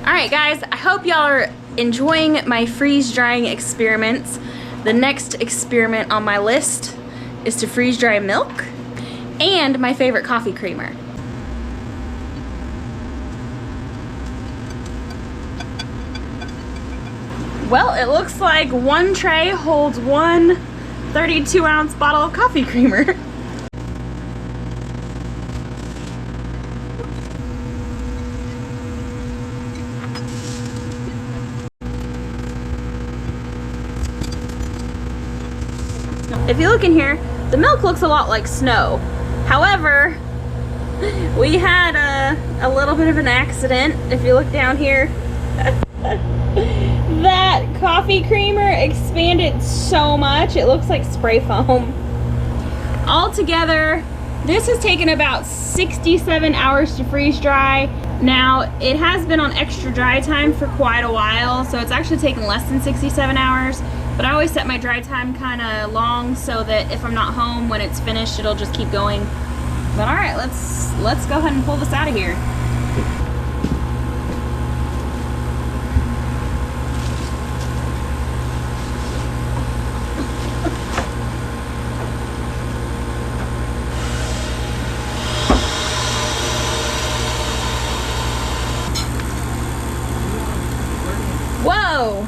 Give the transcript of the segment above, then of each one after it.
Alright guys, I hope y'all are enjoying my freeze drying experiments. The next experiment on my list is to freeze dry milk and my favorite coffee creamer. Well, it looks like one tray holds one 32-ounce bottle of coffee creamer. If you look in here, the milk looks a lot like snow. However, we had a little bit of an accident. If you look down here, that coffee creamer expanded so much, it looks like spray foam. Altogether, this has taken about 67 hours to freeze dry. Now, it has been on extra dry time for quite a while, so it's actually taken less than 67 hours. But I always set my dry time kind of long so that if I'm not home when it's finished, it'll just keep going. But all right, let's go ahead and pull this out of here. Whoa!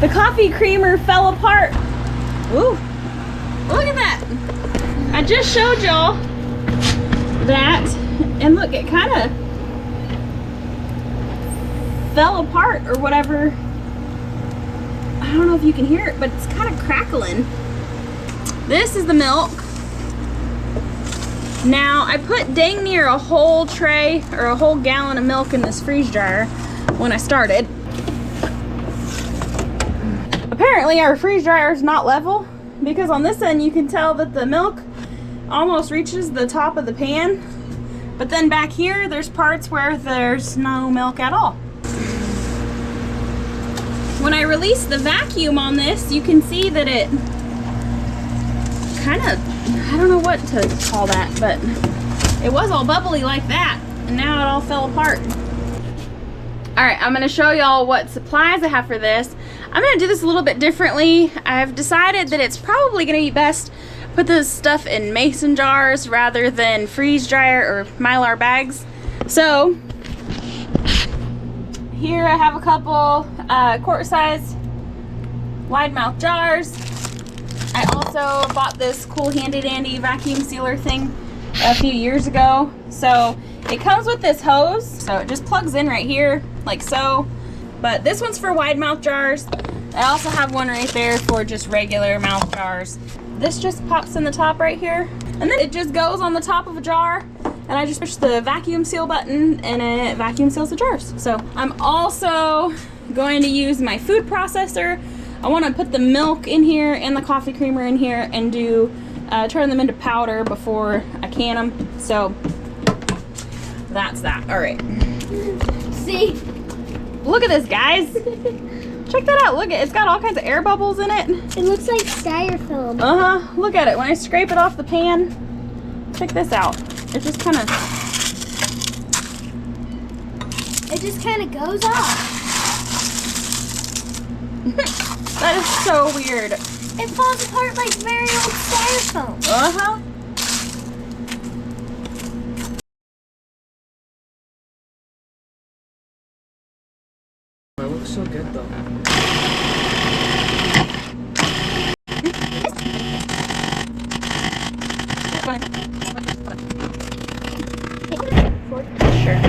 The coffee creamer fell apart. Ooh, look at that. I just showed y'all that, and look, it kind of fell apart or whatever. I don't know if you can hear it, but it's kind of crackling. This is the milk. Now, I put dang near a whole tray or a whole gallon of milk in this freeze dryer when I started. Apparently our freeze dryer is not level, because on this end you can tell that the milk almost reaches the top of the pan, but then back here there's parts where there's no milk at all. When I release the vacuum on this, you can see that it kind of, I don't know what to call that, but it was all bubbly like that, and now it all fell apart. Alright, I'm going to show y'all what supplies I have for this. I'm going to do this a little bit differently. I've decided that it's probably going to be best put this stuff in mason jars rather than freeze dryer or Mylar bags. So, here I have a couple quart size wide mouth jars. I also bought this cool handy dandy vacuum sealer thing a few years ago. So, it comes with this hose, so it just plugs in right here, like so. But this one's for wide mouth jars. I also have one right there for just regular mouth jars. This just pops in the top right here, and then it just goes on the top of a jar, and I just push the vacuum seal button and it vacuum seals the jars. So I'm also going to use my food processor. I want to put the milk in here and the coffee creamer in here and do turn them into powder before I can them. So that's that. All right. See? Look at this, guys. Check that out. Look, it's got all kinds of air bubbles in it. It looks like styrofoam. Uh-huh. Look at it. When I scrape it off the pan, check this out. It just kind of... It just kind of goes off. That is so weird. It falls apart like very old styrofoam. Uh-huh. It looks so good though. Sure.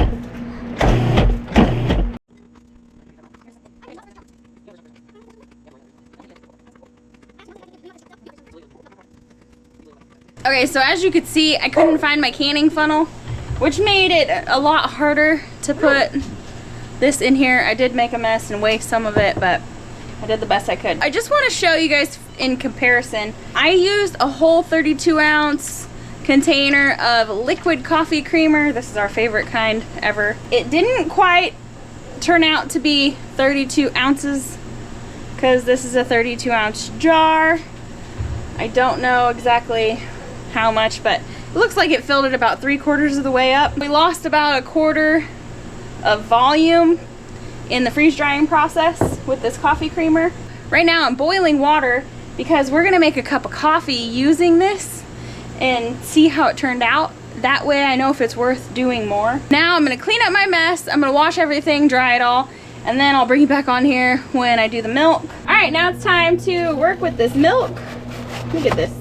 Okay, so as you could see, I couldn't find my canning funnel, which made it a lot harder to put this in here. I did make a mess and waste some of it, but I did the best I could. I just want to show you guys in comparison. I used a whole 32-ounce container of liquid coffee creamer. This is our favorite kind ever. It didn't quite turn out to be 32 ounces because this is a 32-ounce jar. I don't know exactly how much, but it looks like it filled it about 3/4 of the way up. We lost about a quarter of volume in the freeze drying process with this coffee creamer. Right now I'm boiling water because we're gonna make a cup of coffee using this and see how it turned out. That way I know if it's worth doing more. Now I'm gonna clean up my mess. I'm gonna wash everything, dry it all, and then I'll bring you back on here when I do the milk. All right, now it's time to work with this milk. Look at this.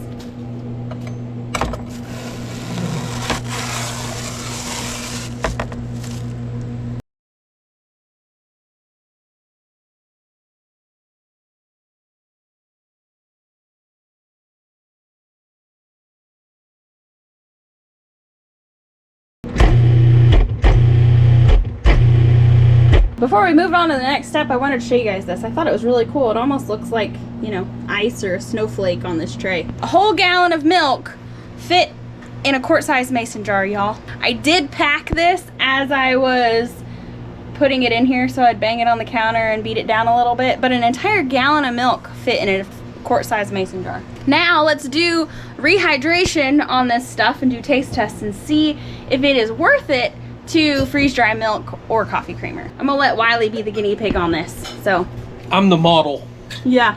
Before we move on to the next step, I wanted to show you guys this. I thought it was really cool. It almost looks like, you know, ice or a snowflake on this tray. A whole gallon of milk fit in a quart-sized mason jar, y'all. I did pack this as I was putting it in here, so I'd bang it on the counter and beat it down a little bit, but an entire gallon of milk fit in a quart-sized mason jar. Now let's do rehydration on this stuff and do taste tests and see if it is worth it to freeze dry milk or coffee creamer. I'm gonna let Wiley be the guinea pig on this. So I'm the model. yeah.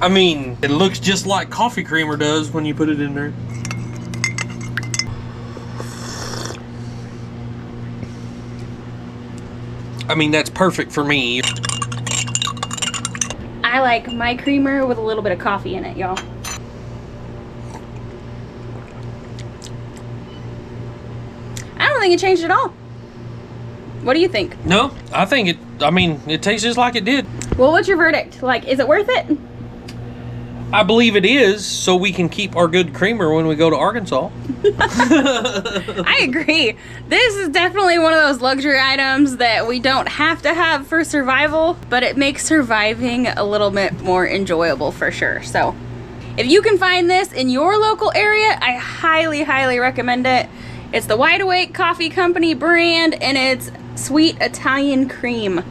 I mean, it looks just like coffee creamer does when you put it in there. I mean, that's perfect for me. I like my creamer with a little bit of coffee in it, y'all. I don't think it changed at all. What do you think? No, I think it, I mean, it tastes just like it did. Well, what's your verdict? Like, is it worth it? I believe it is, so we can keep our good creamer when we go to Arkansas. I agree. This is definitely one of those luxury items that we don't have to have for survival, but it makes surviving a little bit more enjoyable for sure. So if you can find this in your local area, I highly, highly recommend it. It's the Wide Awake Coffee Company brand, and it's sweet Italian cream.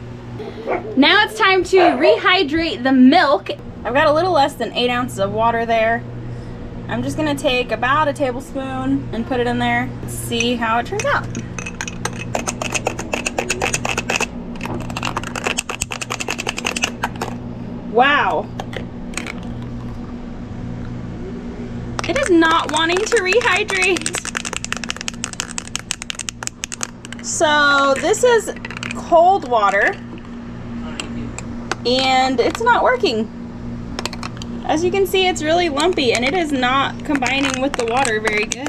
Now it's time to rehydrate the milk. I've got a little less than 8 ounces of water there. I'm just gonna take about a tablespoon and put it in there. See how it turns out. Wow. It is not wanting to rehydrate. So this is cold water and it's not working. As you can see, it's really lumpy and it is not combining with the water very good.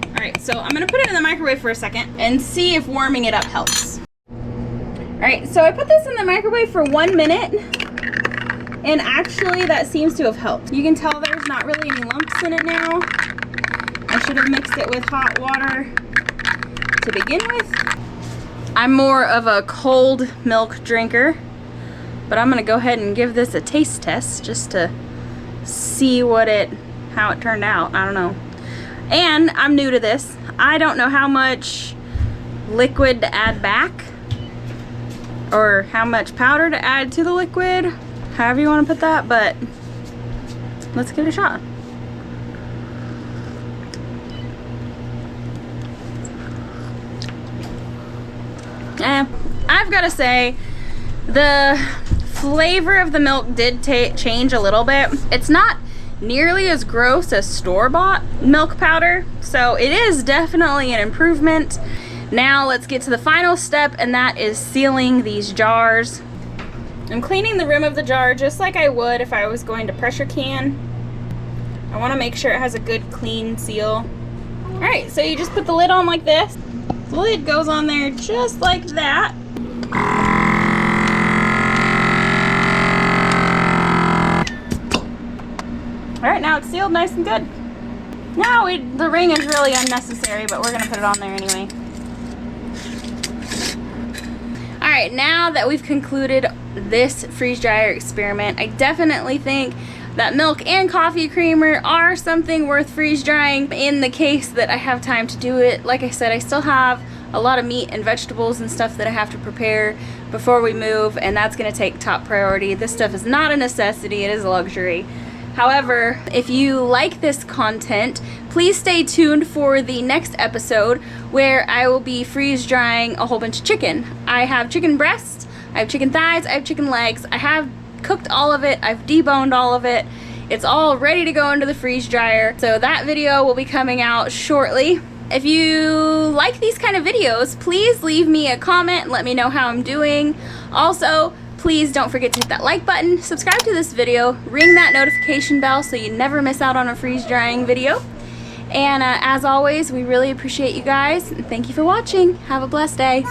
All right, so I'm gonna put it in the microwave for a second and see if warming it up helps. All right, so I put this in the microwave for 1 minute and actually that seems to have helped. You can tell there's not really any lumps in it now. I should have mixed it with hot water to begin with. I'm more of a cold milk drinker, but I'm gonna go ahead and give this a taste test just to see how it turned out. I don't know. And I'm new to this. I don't know how much liquid to add back or how much powder to add to the liquid, however you want to put that, but let's give it a shot. I've got to say, the flavor of the milk did change a little bit. It's not nearly as gross as store-bought milk powder, so it is definitely an improvement. Now let's get to the final step, and that is sealing these jars. I'm cleaning the rim of the jar just like I would if I was going to pressure can. I want to make sure it has a good clean seal. All right, so you just put the lid on like this. The lid goes on there just like that. All right, now it's sealed nice and good. Now the ring is really unnecessary, but we're gonna put it on there anyway. All right, now that we've concluded this freeze dryer experiment, I definitely think that milk and coffee creamer are something worth freeze drying in the case that I have time to do it. Like I said, I still have a lot of meat and vegetables and stuff that I have to prepare before we move, and that's gonna take top priority. This stuff is not a necessity, it is a luxury. However, if you like this content, please stay tuned for the next episode where I will be freeze drying a whole bunch of chicken. I have chicken breasts, I have chicken thighs, I have chicken legs. I have cooked all of it, I've deboned all of it. It's all ready to go into the freeze dryer. So that video will be coming out shortly. If you like these kind of videos, please leave me a comment and let me know how I'm doing. Also, please don't forget to hit that like button, subscribe to this video, ring that notification bell so you never miss out on a freeze drying video. And as always, we really appreciate you guys. And thank you for watching. Have a blessed day.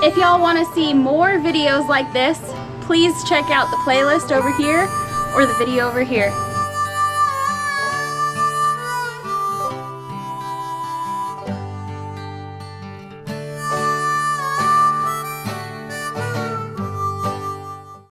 If y'all want to see more videos like this, please check out the playlist over here or the video over here.